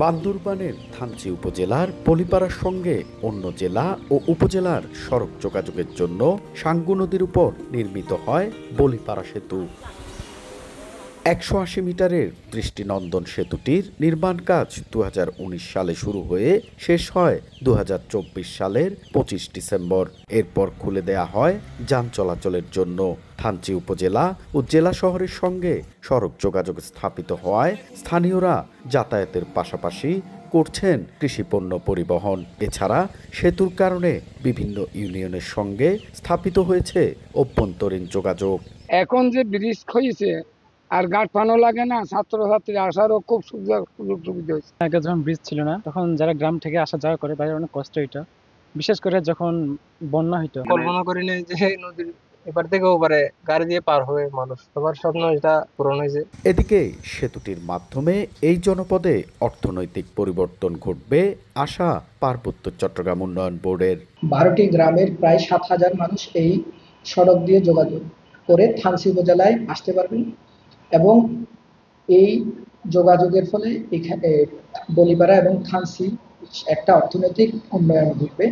বান্দরবানের থানচি উপজেলার পলিপাড়ার সঙ্গে অন্য জেলা ও উপজেলার সড়ক যোগাযোগের জন্য সাঙ্গু নদীর উপর নির্মিত হয় বলিপাড়া সেতু। ১৮০ মিটারের দৃষ্টিনন্দন সেতুটির নির্মাণ কাজ ২০১৯ সালে শুরু হয়ে শেষ হয় ২০২৪ সালের ২৫ ডিসেম্বর। এরপর খুলে দেয়া হয় যান চলাচলের জন্য। থানচি উপজেলা ও জেলা শহরের সঙ্গে সড়ক যোগাযোগ স্থাপিত হওয়ায় স্থানীয়রা যাতায়াতের পাশাপাশি করছেন কৃষিপণ্য পরিবহন। এছাড়া সেতুর কারণে বিভিন্ন ইউনিয়নের সঙ্গে স্থাপিত হয়েছে অভ্যন্তরীণ যোগাযোগ। এখন যে ব্রিজ হয়েছে আর গাছ পানো লাগে না, ছাত্রছাত্রী আসারও খুব সুযোগ সুবিধা হয়েছে। আগে যখন ব্রিজ ছিল না তখন যারা গ্রাম থেকে আসা যাওয়া করে তাদের অনেক কষ্ট হইতো, বিশেষ করে যখন বন্যা হইতো। কল্পনা করিনি যে নদীর এপার থেকে ওপারে গাড়ি দিয়ে পার হবে মানুষ, সবার স্বপ্ন এটা পূরণ হয়েছে। এদিকে সেতুটির মাধ্যমে এই জনপদে অর্থনৈতিক পরিবর্তন ঘটবে আশা পার্বত্য চট্টগ্রাম উন্নয়ন বোর্ডের। ১২টি গ্রামের প্রায় ৭,০০০ মানুষ এই সড়ক দিয়ে যোগাযোগ করে থানচি উপজেলায় আসতে পারবেন এবং এই যোগাযোগের ফলে এখানে বলিপাড়া এবং থানচি একটা অর্থনৈতিক উন্নয়ন ঘটবে।